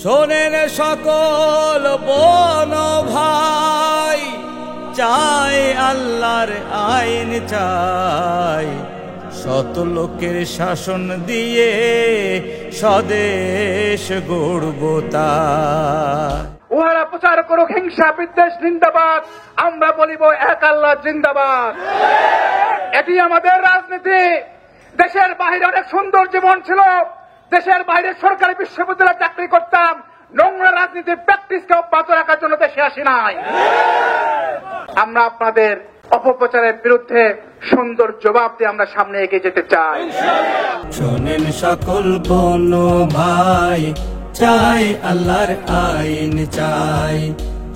শোনেন সকল বোন ভাই, চাই আল্লাহর আইন চাই, শত লোকের শাসন দিয়ে স্বদেশ গড়ব তাই। উহারা প্রচার করুক হিংসা বিদ্বেষ নিন্দাবাদ, আমরা বলিব এক আল্লাহ জিন্দাবাদ। এটি আমাদের রাজনীতি। দেশের বাইরে অনেক সুন্দর জীবন ছিল, দেশের বাইরে সরকারি বিশ্ববিদ্যালয়ে চাকরি করতাম, নোংরা রাজনীতির প্র্যাকটিসকে অব্যাহত রাখার জন্য দেশে আসি নাই। আমরা আপনাদের অপপ্রচারের বিরুদ্ধে সুন্দর জবাব দিয়ে আমরা সামনে এগিয়ে যেতে চাই। শোনেন সকল বোন ভাই, চাই আল্লাহর আইন চাই,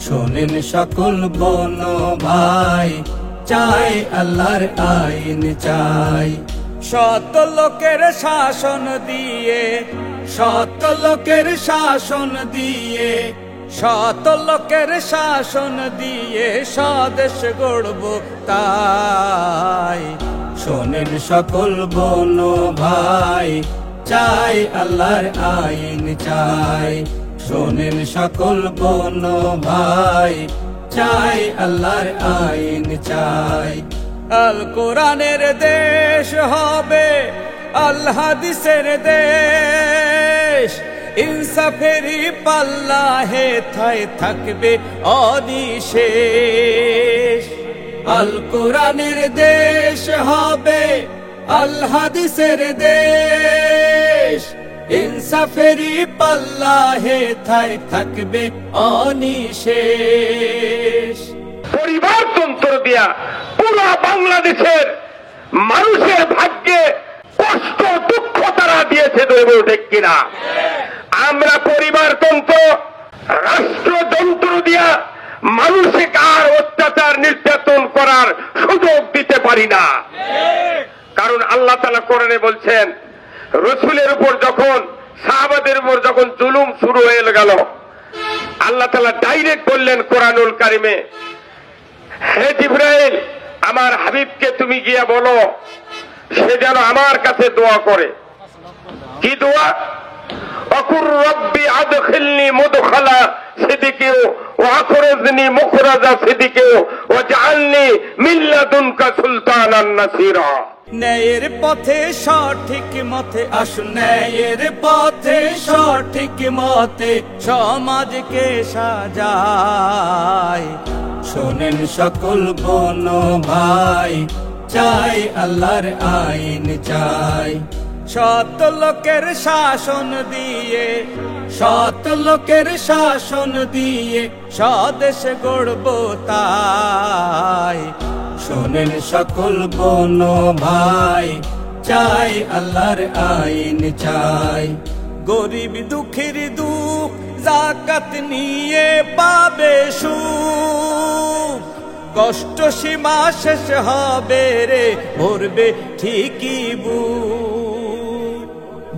শোনেন সকল বোন ভাই, চাই আল্লাহর আইন চাই, শত লোকের শাসন দিয়ে, শত লোকের শাসন দিয়ে, শত লোকের শাসন দিয়ে স্বদেশ গড়ব তাই। শোনেন সকল বোন ভাই, চাই আল্লাহর আইন চাই, শোনেন সকল বোন ভাই, চাই আল্লাহর আইন চাই। আল কোরআনের দেশ হবে আল হাদিসের দেশ, ইনসাফেরই পাল্লা হেথায় থাকবে অনিশেষ। আল কোরআনের দেশ হবে আল হাদিসের দেশ, ইনসাফেরই পাল্লা হেথায় থাকবে অনিশেষ। পরিবারতন্ত্র দিয়া পুরো বাংলাদেশের মানুষের ভাগ্যে কষ্ট দুঃখ তারা দিয়েছে, ঠিক কিনা? আমরা পরিবারতন্ত্র রাষ্ট্রযন্ত্র দিয়া মানুষকে আর অত্যাচার নির্যাতন করার সুযোগ দিতে পারি না। কারণ আল্লাহ তাআলা কোরআনে বলছেন, রসুলের উপর যখন, সাহাবাদের উপর যখন জুলুম শুরু হয়ে গেল, আল্লাহ তাআলা ডাইরেক্ট বললেন কোরআনুল কারিমে, হে জিবরাইল, আমার হাবিবকে তুমি গিয়া বলো সে যেন আমার কাছে দোয়া করে। কি দোয়া? অকুর রব্বি আদখিলনি মুদখালা সিদিকিও ওয়া আখরিজনি মুখরাজা সিদিকিও ওয়া জাআলনি মিন লাদুনকা সুলতানান নাসিরা। ন্যায়ের পথে সঠিক মতে আসুন, ন্যায়ের পথে সঠিক মতে সমাজকে সাজায়। শোনেন সকল বোন ভাই, চাই আল্লাহর আইন চাই, শত লোকের শাসন দিয়ে, শত লোকের শাসন দিয়ে স্বদেশ গড়ব তাই। শোনেন সকল বোন ভাই, চাই আল্লাহর আইন চাই, গরিব দুঃখের দুঃখ যাকাত নিয়ে পাবে সুখ, কষ্ট সীমা শেষ হবে রে ভরবে ঠিকই বুক।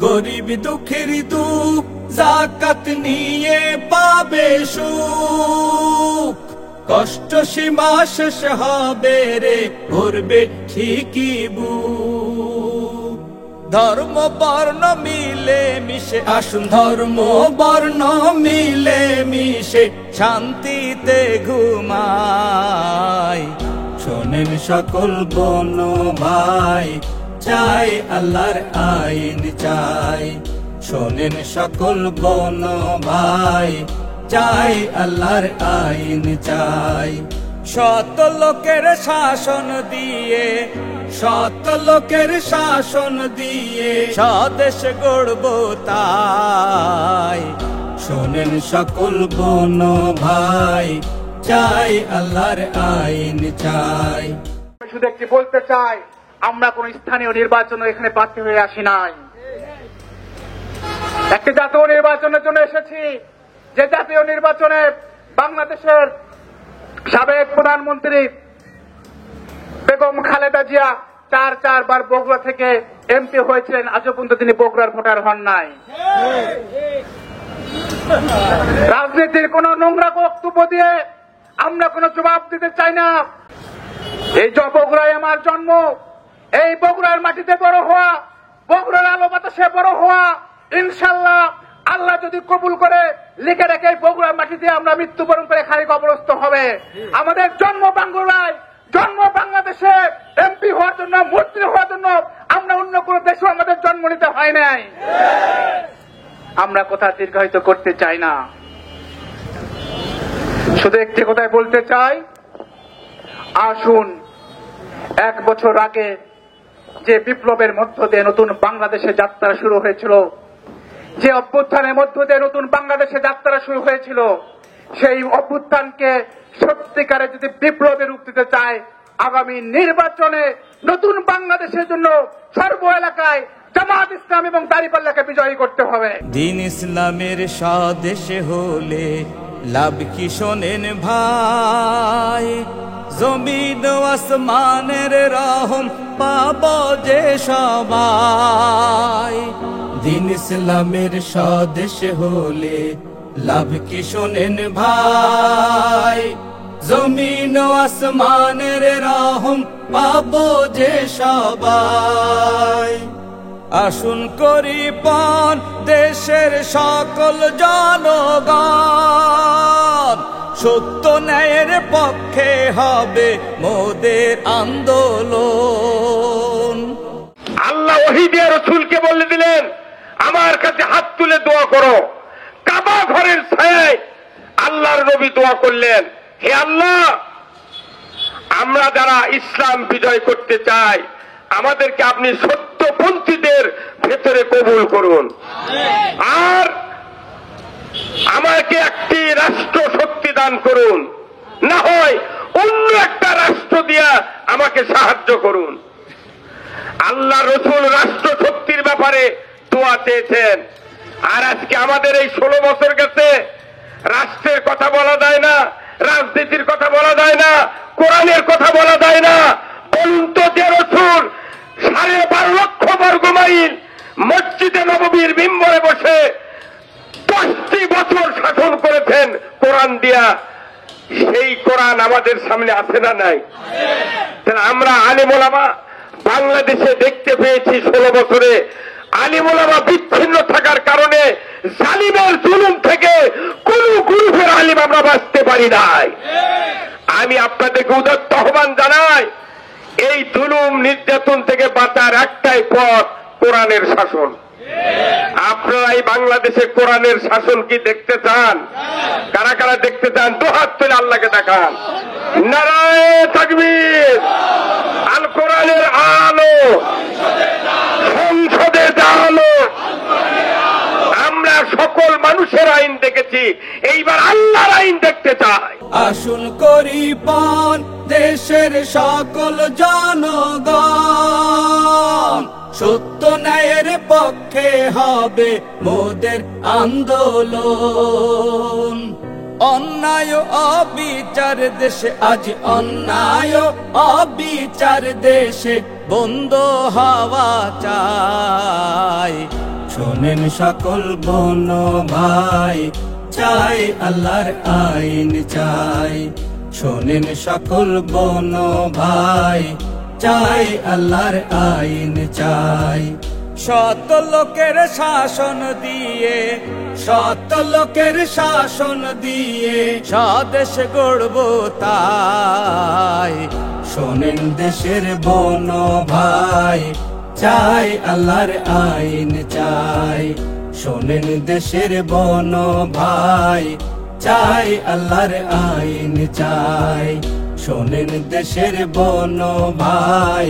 গরিব দুঃখের দুঃখ যাকাত নিয়ে পাবে সুখ, কষ্ট সীমা শেষ হবে রে ভরবে ঠিকই বুক। ধর্ম বর্ণ মিলে মিশে আসুন, ধর্ম বর্ণ মিলে মিশে শান্তিতে ঘুমাই। শোনেন সকল বোন ভাই, চাই আল্লাহর আইন চাই, শোনেন সকল বোন ভাই, চাই আল্লাহর আইন চাই, শত লোকের শাসন দিয়ে, শত লোকের শাসন দিয়ে স্বদেশ গড়ব তাই। শোনেন সকল বোন ভাই, চাই আল্লাহর আইন চাই। শুধু একটি বলতে চাই, আমরা কোন স্থানীয় নির্বাচন এখানে প্রার্থী হয়ে আসি নাই, একটি জাতীয় নির্বাচনের জন্য এসেছি। যে জাতীয় নির্বাচনে বাংলাদেশের সাবেক প্রধানমন্ত্রী বেগম খালেদা জিয়া 4 বার বগুড়া থেকে এমপি হয়েছিলেন, আজও পর্যন্ত তিনি বগুড়ার ভোটার হন নাই। রাজনীতির কোন নোংরা বক্তব্য দিয়ে আমরা কোন জবাব দিতে চাই না। এই বগুড়ায় আমার জন্ম, এই বগুড়ার মাটিতে বড় হওয়া, বগুড়ার আলো বাতাসে বড় হওয়া, ইনশাল্লাহ আল্লাহ যদি কবুল করে লিখে রেখে বগুড়া মাটিতে আমরা মৃত্যুবরণ করে খালি কবরস্থ হবে। আমাদের জন্ম বাংলায়, জন্ম বাংলাদেশে, এমপি হওয়ার জন্য, মন্ত্রী হওয়ার জন্য, আমরা অন্য কোন দেশে আমাদের জন্ম নিতে হয় নাই। আমরা কথা দীর্ঘায়িত করতে চাই না, শুধু একটি কথাই বলতে চাই, আসুন 1 বছর আগে যে বিপ্লবের মধ্য দিয়ে নতুন বাংলাদেশে যাত্রা শুরু হয়েছিল, যে অভ্যুত্থানের মধ্য দিয়ে নতুন বাংলাদেশে যাত্রা শুরু হয়েছিল, সেই অভ্যুত্থানকে সত্যিকারে যদি বিপ্লবে রূপ দিতে চায়, আগামী নির্বাচনে নতুন বাংলাদেশের জন্য সর্ব এলাকায় জামাত ইসলাম এবং দাঁড়িপাল্লাকে বিজয়ী করতে হবে। দিন ইসলামের স্বদেশে হলে লাভ কি শোনেন ভাই, জমিন আসমানের রহম পাব যে সবাই। দিন ইসলামের স্বদেশে হলে লাভ কি শোনেন ভাই, জমিন আসমানের রহম পাব যে সবাই। আসুন করি পণ দেশের সকল জনগণ, সত্য ন্যায়ের পক্ষে হবে মোদের আন্দোলন। আল্লাহ ওহী দিয়ে রাসূলকে বলে দিলেন, আমার কাছে হাত তুলে দোয়া করো। কাবা ঘরের ছায়ায় আল্লাহর নবী দোয়া করলেন, হে আল্লাহ, আমরা যারা ইসলাম বিজয় করতে চাই, আমাদেরকে আপনি সত্যপন্থীদের ভেতরে কবুল করুন, আর আমাকে একটি রাষ্ট্র শক্তি দান করুন, না হয় অন্য একটা রাষ্ট্র দিয়া আমাকে সাহায্য করুন। আল্লাহ রসুল রাষ্ট্র শক্তির ব্যাপারে দোয়া চেয়েছেন, আর আজকে আমাদের এই 16 বছর গেছে, রাষ্ট্রের কথা বলা যায় না, রাজনীতির কথা বলা যায় না, কোরআনের কথা বলা যায় না। বলুন তো, যে রসুল 12.5 লক্ষ বর্গ মাইল মসজিদে নববীর মিম্বরে বসে 10টি বছর শাসন করেছেন কোরআন দিয়া, সেই কোরআন আমাদের সামনে আছে না নাই? আমরা আলেম ওলামা বাংলাদেশে দেখতে পেয়েছি 16 বছরে আলেম ওলামা বিচ্ছিন্ন থাকার কারণে জালিমের জুলুম থেকে কোন গ্রুপের আলেম আমরা বাঁচতে পারি নাই। আমি আপনাদেরকে উদাত্ত আহ্বান জানাই, এই জুলুম নির্যাতন থেকে বাঁচার একটাই পথ, কোরআনের শাসন। আপনারা এই বাংলাদেশে কোরআনের শাসন কি দেখতে চান? কারা কারা দেখতে চান? 2 হাত তুলে আল্লাহকে দেখান। নারায়ে তাকবীর। আল কোরআনের আলো সংসদে আলো। আমরা সকল মানুষের আইন দেখেছি, এইবার আল্লাহর আইন দেখতে চাই। আসুন করি পণ দেশের সকল জনগণ, সত্য ন্যায়ের পক্ষে হবে মোদের আন্দোলন। অন্যায় অবিচার দেশে আজ, অন্যায় অবিচার দেশে বন্ধ হওয়া চাই। শোনেন সকল বোন ভাই, চাই আল্লাহর আইন চাই। শোনেন সকল বোন ভাই, চাই আল্লাহর আইন চাই। শত লোকের শাসন দিয়ে, শত লোকের শাসন দিয়ে স্বদেশ গড়ব তাই। শোনেন দেশের বোন ভাই, চাই আল্লাহর আইন চাই। শোনেন দেশের বোন ভাই, চাই আল্লাহর আইন চাই। শোনেন দেশের বোন ভাই,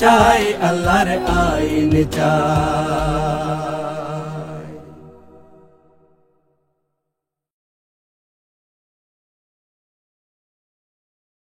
চাই আল্লাহর আইন চাই।